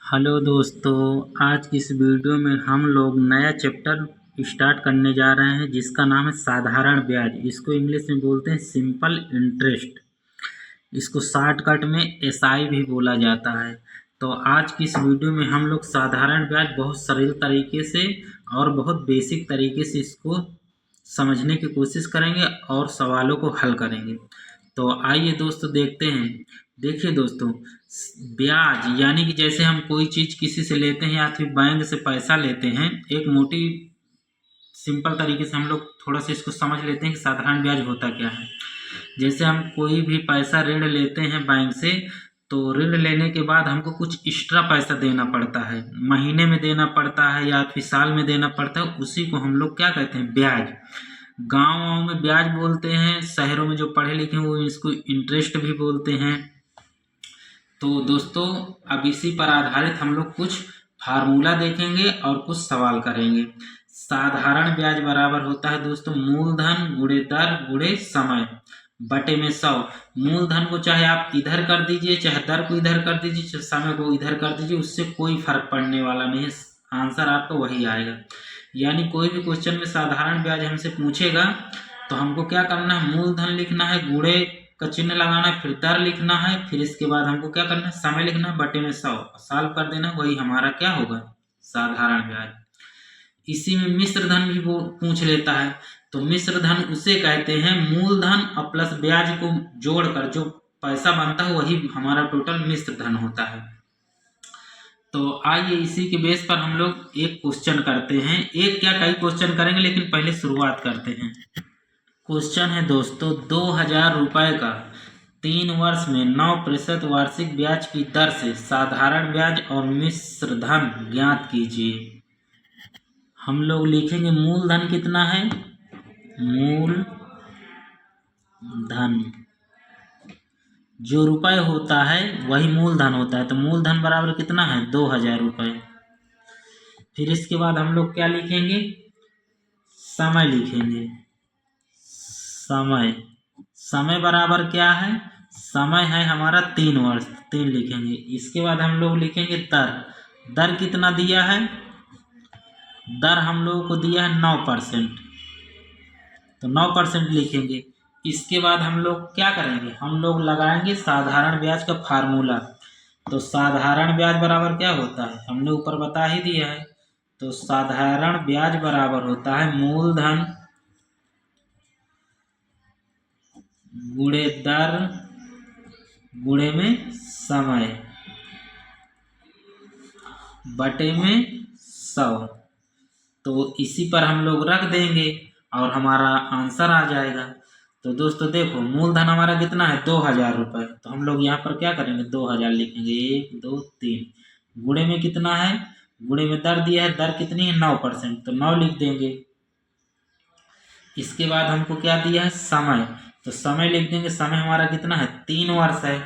Hello दोस्तों, आज की इस वीडियो में हम लोग नया चैप्टर स्टार्ट करने जा रहे हैं जिसका नाम है साधारण ब्याज। इसको इंग्लिश में बोलते हैं सिंपल इंटरेस्ट। इसको शॉर्टकट में एसआई भी बोला जाता है। तो आज की इस वीडियो में हम लोग साधारण ब्याज बहुत सरल तरीके से और बहुत बेसिक तरीके से इसको समझने की कोशिश करेंगे और सवालों को हल करेंगे। तो आइए दोस्तों देखते हैं। देखिए दोस्तों, ब्याज यानी कि जैसे हम कोई चीज़ किसी से लेते हैं या फिर बैंक से पैसा लेते हैं, एक मोटी सिंपल तरीके से हम लोग थोड़ा सा इसको समझ लेते हैं कि साधारण ब्याज होता क्या है। जैसे हम कोई भी पैसा ऋण लेते हैं बैंक से, तो ऋण लेने के बाद हमको कुछ एक्स्ट्रा पैसा देना पड़ता है, महीने में देना पड़ता है या फिर साल में देना पड़ता है। उसी को हम लोग क्या कहते हैं, ब्याज। गाँव में ब्याज बोलते हैं, शहरों में जो पढ़े लिखे हैं वो इसको इंटरेस्ट भी बोलते हैं। तो दोस्तों, अब इसी पर आधारित हम लोग कुछ फार्मूला देखेंगे और कुछ सवाल करेंगे। साधारण ब्याज बराबर होता है दोस्तों मूलधन गुणे दर गुणे समय बटे में 100। मूलधन को चाहे आप इधर कर दीजिए, चाहे दर को इधर कर दीजिए, चाहे समय को इधर कर दीजिए, उससे कोई फर्क पड़ने वाला नहीं है, आंसर आपका वही आएगा। यानी कोई भी क्वेश्चन में साधारण ब्याज हमसे पूछेगा तो हमको क्या करना है, मूलधन लिखना है, गुणे का चिन्ह लगाना है, फिर दर लिखना है, फिर इसके बाद हमको क्या करना है, समय लिखना है, बटे में 100 सॉल्व कर देना। वही हमारा क्या होगा, साधारण ब्याज। इसी में मिश्र धन भी वो पूछ लेता है। तो मिश्र धन उसे कहते हैं मूलधन और प्लस ब्याज को जोड़कर जो पैसा बनता है वही हमारा टोटल मिश्र धन होता है। तो आइए इसी के बेस पर हम लोग एक क्वेश्चन करते हैं। एक क्या कई क्वेश्चन करेंगे, लेकिन पहले शुरुआत करते हैं। क्वेश्चन है दोस्तों, 2000 रुपये का 3 वर्ष में 9% वार्षिक ब्याज की दर से साधारण ब्याज और मिश्र धन ज्ञात कीजिए। हम लोग लिखेंगे मूलधन कितना है, मूल धन जो रुपए होता है वही मूलधन होता है। तो मूलधन बराबर कितना है, 2000 रुपये। फिर इसके बाद हम लोग क्या लिखेंगे, समय लिखेंगे। समय समय बराबर क्या है, समय है हमारा 3 वर्ष, 3 लिखेंगे। इसके बाद हम लोग लिखेंगे दर। दर कितना दिया है, दर हम लोगों को दिया है 9%, तो 9% लिखेंगे। इसके बाद हम लोग क्या करेंगे, हम लोग लगाएंगे साधारण ब्याज का फार्मूला। तो साधारण ब्याज बराबर क्या होता है, हमने ऊपर बता ही दिया है। तो साधारण ब्याज बराबर होता है मूलधन गुणे दर गुणे में समय बटे में 100। तो इसी पर हम लोग रख देंगे और हमारा आंसर आ जाएगा। तो दोस्तों देखो, मूलधन हमारा कितना है, 2000 रुपये। तो हम लोग यहाँ पर क्या करेंगे, 2000 लिखेंगे, 1 2 3। गुणे में कितना है, गुणे में दर दिया है, दर कितनी है 9%, तो 9 लिख देंगे। इसके बाद हमको क्या दिया है, समय। तो समय लिख देंगे, समय हमारा कितना है, 3 वर्ष है।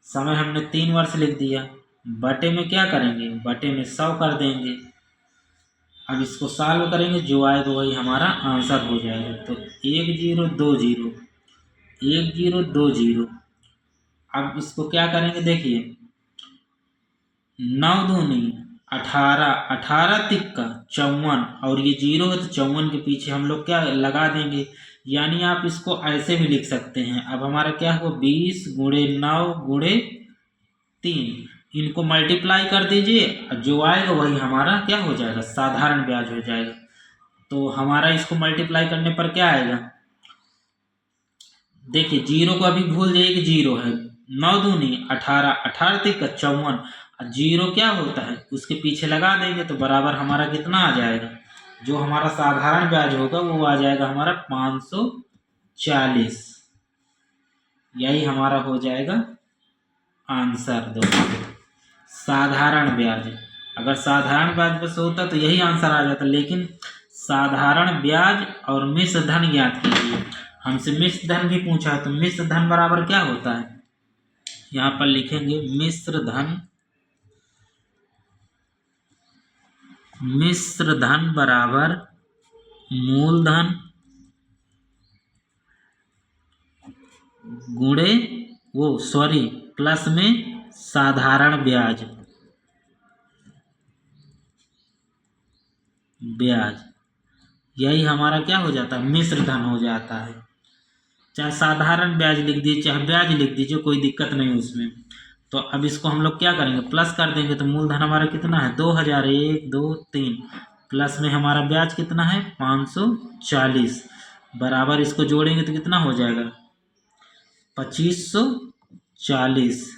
समय हमने 3 वर्ष लिख दिया। बटे में क्या करेंगे, बटे में 100 कर देंगे। अब इसको सॉल्व करेंगे, जो आएगा वही हमारा आंसर हो जाएगा। तो 1 0 2 0 1 0 2 0। अब इसको क्या करेंगे, देखिए 9 दूनी 18, 18 तिक्का 54, और ये 0 है तो 54 के पीछे हम लोग क्या लगा देंगे। यानी आप इसको ऐसे भी लिख सकते हैं। अब हमारा क्या हुआ, 20 गुणे 9 गुणे 3, इनको मल्टीप्लाई कर दीजिए, जो आएगा वही हमारा क्या हो जाएगा, साधारण ब्याज हो जाएगा। तो हमारा इसको मल्टीप्लाई करने पर क्या आएगा, देखिए 0 को अभी भूल जाइए कि 0 है। 9 दूनी 18, 18 तिक 54, 0 क्या होता है उसके पीछे लगा देंगे तो बराबर हमारा कितना आ जाएगा, जो हमारा साधारण ब्याज होगा वो आ जाएगा हमारा 540। यही हमारा हो जाएगा आंसर दोस्तों, साधारण ब्याज। अगर साधारण ब्याज बस होता तो यही आंसर आ जाता, लेकिन साधारण ब्याज और मिश्र धन ज्ञात कीजिए। हमसे मिश्र धन भी पूछा है, तो मिश्र धन बराबर क्या होता है, यहाँ पर लिखेंगे मिश्र धन। मिश्र धन बराबर मूलधन गुणे प्लस में साधारण ब्याज। ब्याज, यही हमारा क्या हो जाता है, मिश्र धन हो जाता है। चाहे साधारण ब्याज लिख दीजिए चाहे ब्याज लिख दीजिए, कोई दिक्कत नहीं उसमें। तो अब इसको हम लोग क्या करेंगे, प्लस कर देंगे। तो मूलधन हमारा कितना है, 2000, 1 2 3, प्लस में हमारा ब्याज कितना है, 540, बराबर इसको जोड़ेंगे तो कितना हो जाएगा, 2540।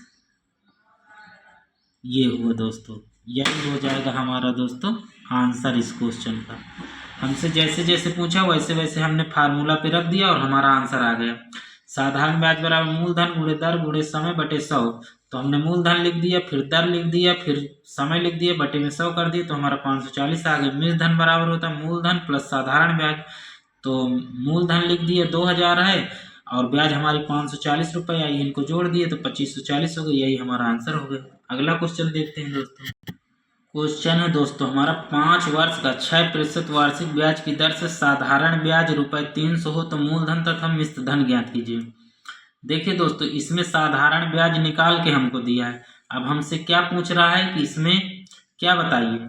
ये हुआ दोस्तों, यही हो जाएगा हमारा दोस्तों आंसर इस क्वेश्चन का। हमसे जैसे जैसे पूछा वैसे वैसे हमने फार्मूला पे रख दिया और हमारा आंसर आ गया। साधारण ब्याज बराबर मूलधन गुणे दर गुणे समय बटे 100। तो हमने मूलधन लिख दिया, फिर दर लिख दिया, फिर समय लिख दिया, बटे में 100 कर दिया, तो हमारा 540 आ गया। मिश्र धन बराबर होता है मूलधन प्लस साधारण ब्याज। तो मूलधन लिख दिए 2000 है और ब्याज हमारी 540 रुपये आई, इनको जोड़ दिए तो 2540 हो गई। यही हमारा आंसर हो गया। अगला क्वेश्चन देखते हैं दोस्तों। क्वेश्चन है दोस्तों हमारा, 5 वर्ष का 6% वार्षिक ब्याज की दर से साधारण ब्याज ₹300 हो तो मूलधन तथा मिश्र धन ज्ञात कीजिए। देखिए दोस्तों, इसमें साधारण ब्याज निकाल के हमको दिया है। अब हमसे क्या पूछ रहा है कि इसमें क्या बताइए,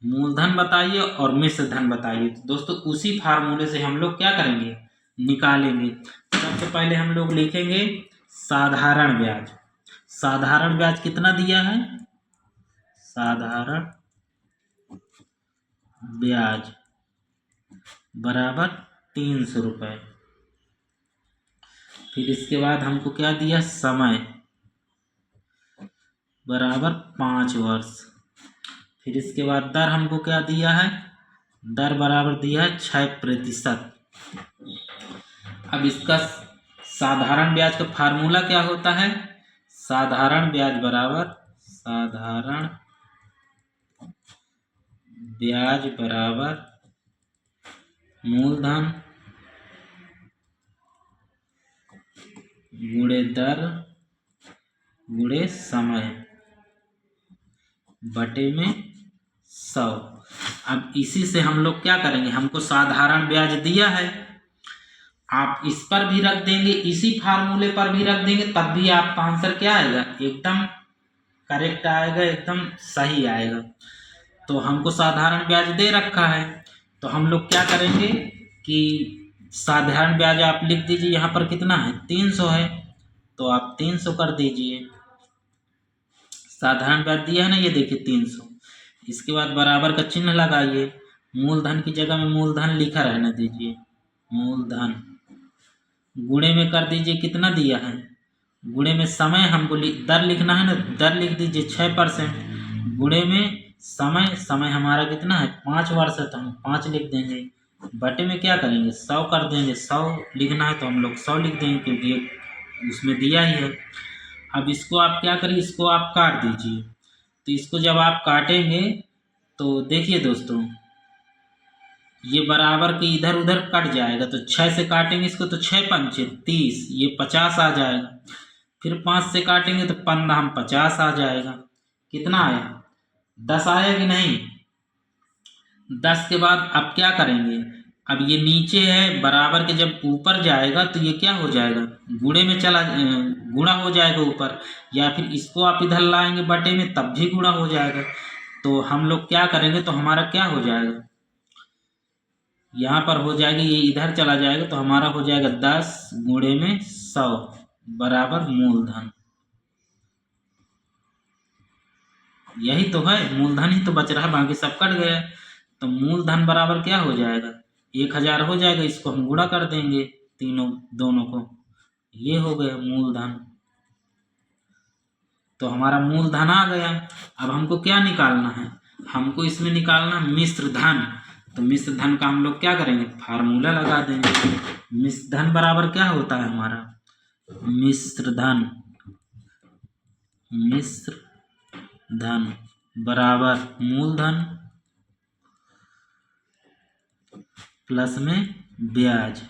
मूलधन बताइए और मिश्र धन बताइए। तो दोस्तों उसी फार्मूले से हम लोग क्या करेंगे, निकालेंगे। सबसे पहले हम लोग लिखेंगे साधारण ब्याज। साधारण ब्याज कितना दिया है, साधारण ब्याज बराबर 300 रुपये। फिर इसके बाद हमको क्या दिया, समय बराबर 5 वर्ष। फिर इसके बाद दर हमको क्या दिया है, दर बराबर दिया है 6%। अब इसका साधारण ब्याज का फार्मूला क्या होता है, साधारण ब्याज बराबर मूलधन गुणे दर गुणे समय बटे में 100। अब इसी से हम लोग क्या करेंगे, हमको साधारण ब्याज दिया है, आप इस पर भी रख देंगे, इसी फार्मूले पर भी रख देंगे, तब भी आपका आंसर क्या आएगा, एकदम करेक्ट आएगा, एकदम सही आएगा। तो हमको साधारण ब्याज दे रखा है, तो हम लोग क्या करेंगे कि साधारण ब्याज आप लिख दीजिए, यहाँ पर कितना है, 300 है, तो आप 300 कर दीजिए। साधारण ब्याज दिया है ना, ये देखिए 300। इसके बाद बराबर का चिन्ह लगाइए, मूलधन की जगह में मूलधन लिखा रहने दीजिए, मूलधन गुणे में कर दीजिए, कितना दिया है, गुणे में समय हमको दर लिखना है ना, दर लिख दीजिए 6%, गुणे में समय हमारा कितना है, 5 वर्ष है, तो हम 5 लिख देंगे, बटे में क्या करेंगे, 100 कर देंगे। 100 लिखना है तो हम लोग 100 लिख देंगे, क्योंकि उसमें दिया ही है। अब इसको आप क्या करिए, इसको आप काट दीजिए। तो इसको जब आप काटेंगे तो देखिए दोस्तों, ये बराबर के इधर उधर कट जाएगा, तो 6 से काटेंगे इसको तो 6 पंचे 30, ये 50 आ जाएगा। फिर 5 से काटेंगे तो 15 हम 50 आ जाएगा। कितना आया, 10 आया कि नहीं। 10 के बाद अब क्या करेंगे, अब ये नीचे है, बराबर के जब ऊपर जाएगा तो ये क्या हो जाएगा, गुणे में गुणा हो जाएगा ऊपर, या फिर इसको आप इधर लाएंगे बटे में तब भी गुणा हो जाएगा। तो हम लोग क्या करेंगे, तो हमारा क्या हो जाएगा, यहाँ पर हो जाएगा, ये इधर चला जाएगा, तो हमारा हो जाएगा 10 गुणे में 100 बराबर मूलधन। यही तो है, मूलधन ही तो बच रहा है, बाकी सब कट गया। तो मूलधन बराबर क्या हो जाएगा, 1000 हो जाएगा, इसको हम गुणा कर देंगे दोनों को, ये हो गया मूलधन। तो हमारा मूलधन आ गया। अब हमको क्या निकालना है, हमको इसमें निकालना मिश्र धन। तो मिश्र धन का हम लोग क्या करेंगे, फार्मूला लगा देंगे। मिश्र धन बराबर क्या होता है हमारा, मिश्र धन बराबर मूलधन प्लस में ब्याज।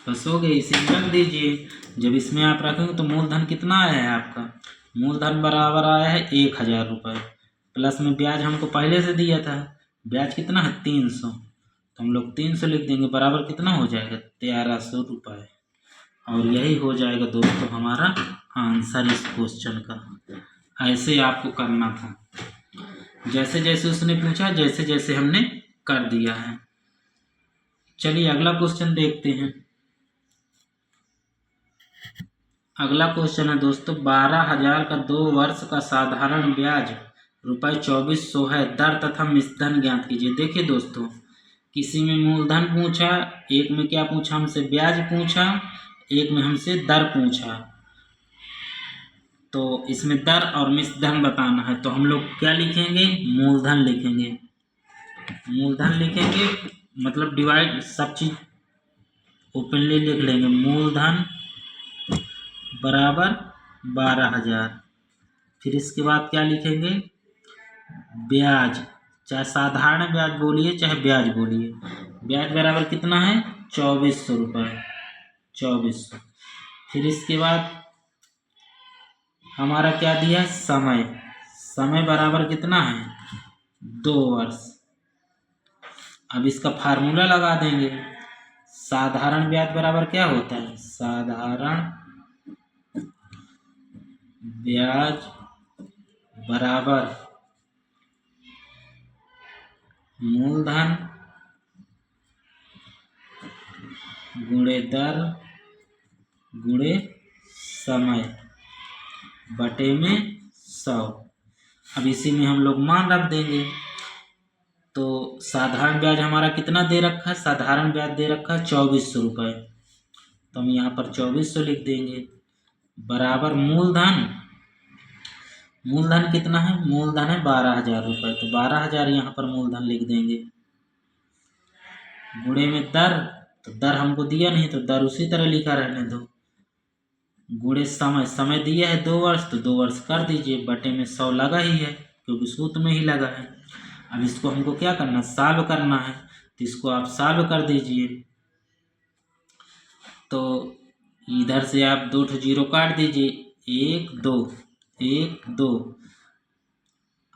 बस हो गई, इसे रख दीजिए। जब इसमें आप रखेंगे तो मूलधन कितना आया है आपका, मूलधन बराबर आया है 1000 रुपये, प्लस में ब्याज हमको पहले से दिया था, ब्याज कितना है 300, तो हम लोग 300 लिख देंगे, बराबर कितना हो जाएगा 1300 रुपये। और यही हो जाएगा दोस्तों हमारा आंसर इस क्वेश्चन का। ऐसे आपको करना था। जैसे जैसे उसने पूछा जैसे जैसे हमने कर दिया है। चलिए अगला क्वेश्चन देखते हैं। अगला क्वेश्चन है दोस्तों, 12,000 का 2 वर्ष का साधारण ब्याज ₹2400 है। दर तथा मिश्रधन ज्ञात कीजिए। देखिए दोस्तों, किसी में मूलधन पूछा, एक में क्या पूछा हमसे, ब्याज पूछा, एक में हमसे दर पूछा। तो इसमें दर और मिश्रधन बताना है, तो हम लोग क्या लिखेंगे, मूलधन लिखेंगे। मूलधन लिखेंगे मतलब डिवाइड, सब चीज ओपनली लिख लेंगे। मूलधन बराबर 12,000। फिर इसके बाद क्या लिखेंगे, ब्याज, चाहे साधारण ब्याज बोलिए चाहे ब्याज बोलिए। ब्याज बराबर कितना है, 2400 रुपये, 2400। फिर इसके बाद हमारा क्या दिया है, समय। समय बराबर कितना है, 2 वर्ष। अब इसका फार्मूला लगा देंगे। साधारण ब्याज बराबर क्या होता है, साधारण ब्याज बराबर मूलधन गुणे दर गुणे समय बटे में 100। अब इसी में हम लोग मान रख देंगे। तो साधारण ब्याज हमारा कितना दे रखा है, साधारण ब्याज दे रखा है 2400 रुपये, तो हम यहाँ पर 2400 लिख देंगे। बराबर मूलधन, मूलधन कितना है, मूलधन है 12,000 रुपये, तो 12,000 यहाँ पर मूलधन लिख देंगे। गुणे में दर, तो दर हमको दिया नहीं तो दर उसी तरह लिखा रहने दो। गुणे समय, समय दिया है 2 वर्ष, तो 2 वर्ष कर दीजिए, बटे में 100 लगा ही है क्योंकि सूत्र में ही लगा है। अब इसको हमको क्या करना, सॉल्व करना है, तो इसको आप सॉल्व कर दीजिए। तो इधर से आप 2 जीरो काट दीजिए, 1 2 1 2।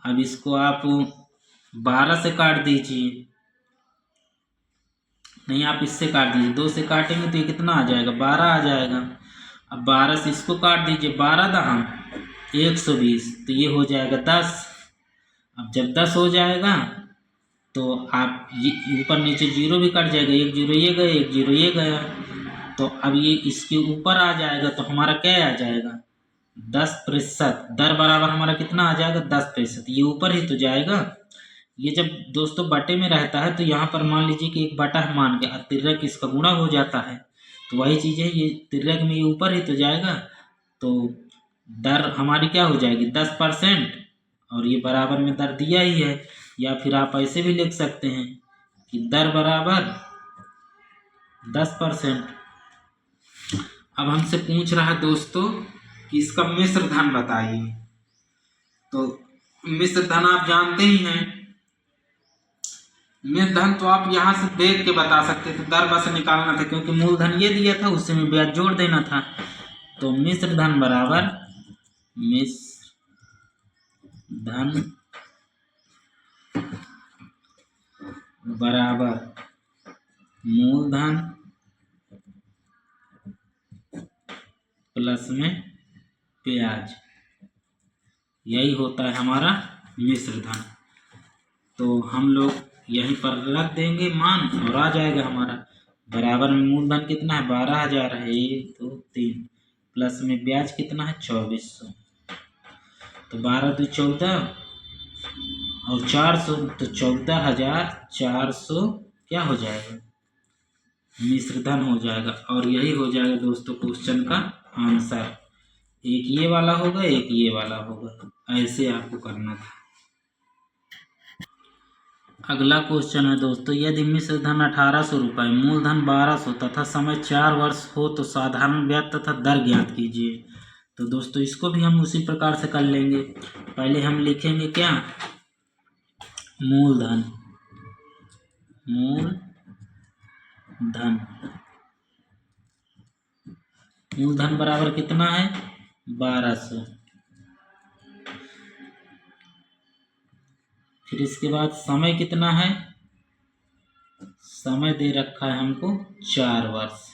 अब इसको आप 12 से काट दीजिए, नहीं आप इससे काट दीजिए, 2 से काटेंगे तो ये कितना आ जाएगा, 12 आ जाएगा। अब 12 से इसको काट दीजिए, 12 दहाम 120, तो ये हो जाएगा 10। अब जब 10 हो जाएगा तो आप ये ऊपर नीचे जीरो भी कट जाएगा, 1 जीरो ये गया, 1 जीरो ये गया, तो अब ये इसके ऊपर आ जाएगा, तो हमारा क्या आ जाएगा, 10%। दर बराबर हमारा कितना आ जाएगा, 10%। ये ऊपर ही तो जाएगा। ये जब दोस्तों बटे में रहता है तो यहाँ पर मान लीजिए कि एक बटा है मान के, तिर्यक इसका गुणा हो जाता है, तो वही चीज़ है, ये तिर्यक में ये ऊपर ही तो जाएगा। तो दर हमारी क्या हो जाएगी, 10%, और ये बराबर में दर दिया ही है। या फिर आप ऐसे भी लिख सकते हैं कि दर बराबर 10%। अब हमसे पूछ रहा है दोस्तों कि इसका मिश्र धन बताइए। तो मिश्र धन आप जानते ही हैं, मिश्र धन तो आप यहाँ से देख के बता सकते थे, दर बस निकालना था क्योंकि मूलधन ये दिया था, उससे में ब्याज जोड़ देना था। तो मिश्र धन बराबर, मिश्र धन बराबर मूलधन प्लस में ब्याज, यही होता है हमारा मिश्र धन। तो हम लोग यहीं पर रख देंगे मान और आ जाएगा हमारा। बराबर में मूलधन कितना है, 12,000 है, 1 2 3, प्लस में ब्याज कितना है 2400, तो 12 2 14 और 400, तो 14,400 क्या हो जाएगा, मिश्र धन हो जाएगा। और यही हो जाएगा दोस्तों क्वेश्चन का आंसर। एक ये वाला होगा, एक ये वाला होगा, ऐसे आपको करना था। अगला क्वेश्चन है दोस्तों, यदि मिश्र धन 1800 रुपये, मूलधन 1200 तथा समय 4 वर्ष हो तो साधारण ब्याज तथा दर ज्ञात कीजिए। तो दोस्तों इसको भी हम उसी प्रकार से कर लेंगे। पहले हम लिखेंगे क्या, मूलधन, मूलधन बराबर कितना है, 1200। फिर इसके बाद समय कितना है, समय दे रखा है हमको 4 वर्ष।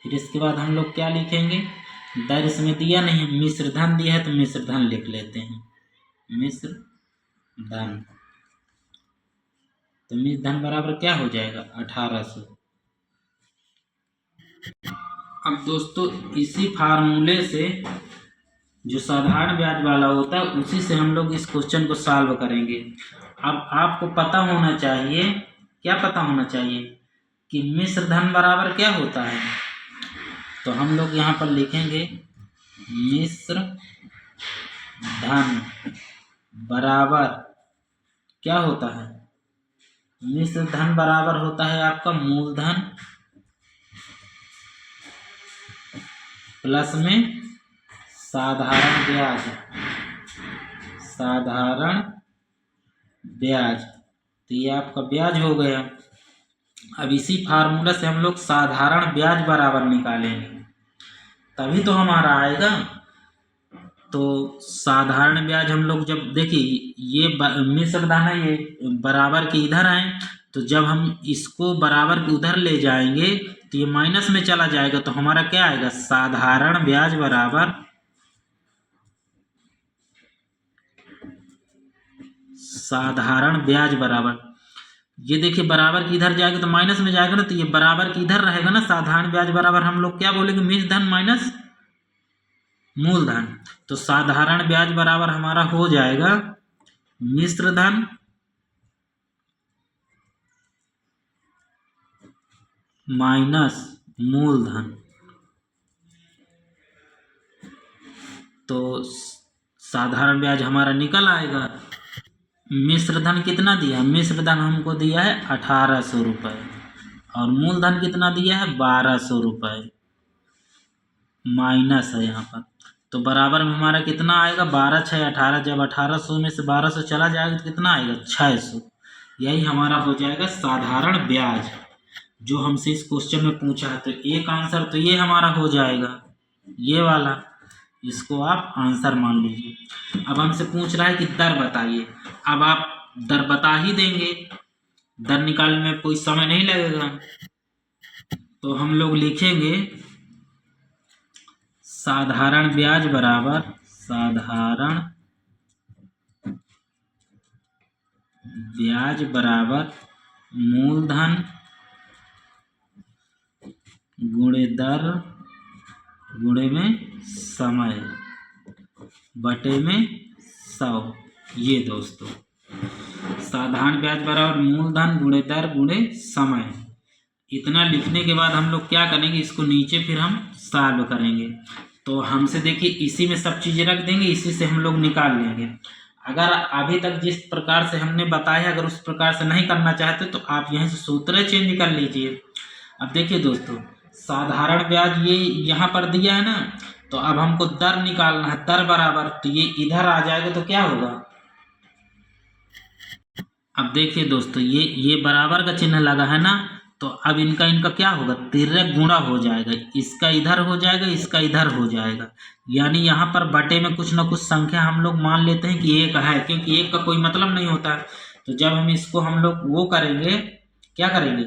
फिर इसके बाद हम लोग क्या लिखेंगे, दर इसमें दिया नहीं, मिश्र धन दिया है तो मिश्र धन लिख लेते हैं, मिश्र धन। तो मिश्र धन बराबर क्या हो जाएगा 1800। अब दोस्तों इसी फार्मूले से जो साधारण ब्याज वाला होता है उसी से हम लोग इस क्वेश्चन को सॉल्व करेंगे। अब आपको पता होना चाहिए, क्या पता होना चाहिए कि मिश्र धन बराबर क्या होता है। तो हम लोग यहाँ पर लिखेंगे मिश्र धन बराबर क्या होता है। मिश्र धन बराबर होता है आपका मूलधन प्लस में साधारण ब्याज। साधारण ब्याज तो ये आपका ब्याज हो गया। अब इसी फार्मूला से हम लोग साधारण ब्याज बराबर निकालेंगे तभी तो हमारा आएगा। तो साधारण ब्याज हम लोग जब देखिए ये मिश्र धन है, ये बराबर के इधर आए, तो जब हम इसको बराबर के उधर ले जाएंगे तो ये माइनस में चला जाएगा। तो हमारा क्या आएगा साधारण ब्याज बराबर साधारण ब्याज बराबर, ये देखिए बराबर की इधर जाएगा तो माइनस में जाएगा ना, तो ये बराबर की इधर रहेगा ना। साधारण ब्याज बराबर हम लोग क्या बोलेंगे मिश्र धन माइनस मूलधन। तो साधारण ब्याज बराबर हमारा हो जाएगा मिश्र धन माइनस मूलधन। तो साधारण ब्याज हमारा निकल आएगा। मिश्र धन कितना दिया, मिश्र धन हमको दिया है 1800 रुपये और मूलधन कितना दिया है 1200 रुपये माइनस है यहाँ पर। तो बराबर में हमारा कितना आएगा 12 6 18। जब 1800 में से 1200 चला जाएगा तो कितना आएगा 600। यही हमारा हो जाएगा साधारण ब्याज जो हमसे इस क्वेश्चन में पूछा है। तो एक आंसर तो ये हमारा हो जाएगा, ये वाला, इसको आप आंसर मान लीजिए। अब हमसे पूछ रहा है कि दर बताइए। अब आप दर बता ही देंगे, दर निकालने में कोई समय नहीं लगेगा। तो हम लोग लिखेंगे साधारण ब्याज बराबर साधारण ब्याज बराबर मूलधन गुणे दर गुणे में समय बटे में 100। ये दोस्तों साधारण ब्याज बराबर मूलधन गुणे दर गुणे समय। इतना लिखने के बाद हम लोग क्या करेंगे, इसको नीचे फिर हम सॉल्व करेंगे। तो हमसे देखिए इसी में सब चीज़ें रख देंगे, इसी से हम लोग निकाल लेंगे। अगर अभी तक जिस प्रकार से हमने बताया अगर उस प्रकार से नहीं करना चाहते तो आप यहीं से सूत्र चेंज कर लीजिए। अब देखिए दोस्तों साधारण ब्याज ये यहाँ पर दिया है ना, तो अब हमको दर निकालना है। दर बराबर तो ये इधर आ जाएगा तो क्या होगा, अब देखिए दोस्तों ये बराबर का चिन्ह लगा है ना, तो अब इनका क्या होगा तिर्यक गुणा हो जाएगा। इसका इधर हो जाएगा, इसका इधर हो जाएगा। यानी यहाँ पर बटे में कुछ ना कुछ संख्या हम लोग मान लेते हैं कि एक है, क्योंकि एक का कोई मतलब नहीं होता है। तो जब हम इसको हम लोग वो करेंगे, क्या करेंगे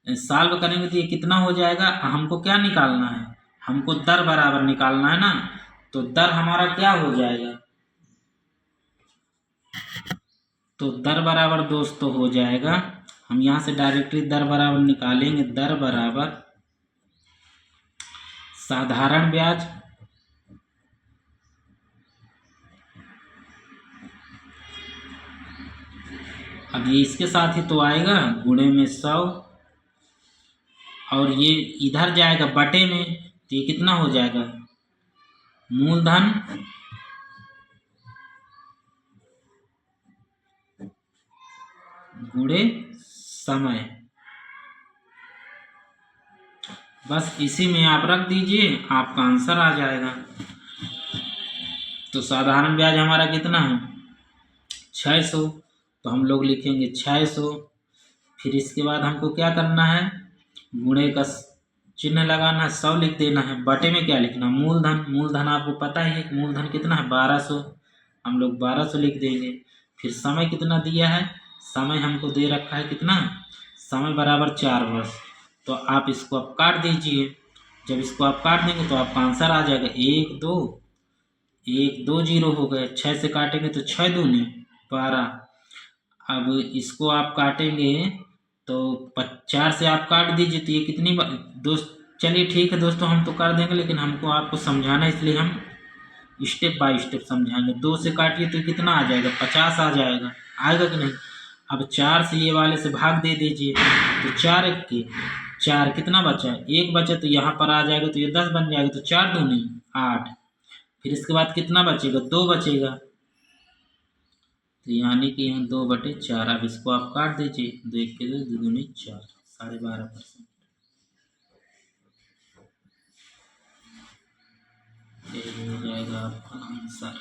सॉल्व करेंगे, तो ये कितना हो जाएगा। हमको क्या निकालना है, हमको दर बराबर निकालना है ना। तो दर हमारा क्या हो जाएगा, तो दर बराबर दोस्तों हो जाएगा, हम यहाँ से डायरेक्टली दर बराबर निकालेंगे। दर बराबर साधारण ब्याज अब ये इसके साथ ही तो आएगा गुणे में 100 और ये इधर जाएगा बटे में, तो ये कितना हो जाएगा मूलधन गुणे समय। बस इसी में आप रख दीजिए, आपका आंसर आ जाएगा। तो साधारण ब्याज हमारा कितना है 600, तो हम लोग लिखेंगे 600। फिर इसके बाद हमको क्या करना है, गुणे का चिन्ह लगाना है, 100 लिख देना है। बटे में क्या लिखना, मूलधन। मूलधन आपको पता ही है कि मूलधन कितना है 1200, हम लोग 1200 लिख देंगे। फिर समय कितना दिया है, समय हमको दे रखा है कितना, समय बराबर 4 वर्ष। तो आप इसको अब काट दीजिए। जब इसको आप काट देंगे तो आपका आंसर आ जाएगा 1 2 1 2 0 हो गए। 6 से काटेंगे तो 6 दूनी 12, अब इसको आप काटेंगे तो 4 से आप काट दीजिए, तो ये कितनी दोस्त, चलिए ठीक है दोस्तों, हम तो कर देंगे, लेकिन हमको आपको समझाना है, इसलिए हम स्टेप बाय स्टेप समझाएंगे। 2 से काटिए तो कितना आ जाएगा, 50 आ जाएगा, आएगा कि नहीं। अब 4 से ये वाले से भाग दे दीजिए, तो 4 एक के 4, कितना बचा, 1 बचा, तो यहाँ पर आ जाएगा, तो ये 10 बन जाएगा, तो 4 दूनी 8। फिर इसके बाद कितना बचेगा, 2 बचेगा, तो यानी कि यहाँ 2/4। अब इसको आप काट दीजिए, 2 1 के 2, 2 दूनी 4, 12.5%। ये हो जाएगा आपका आंसर।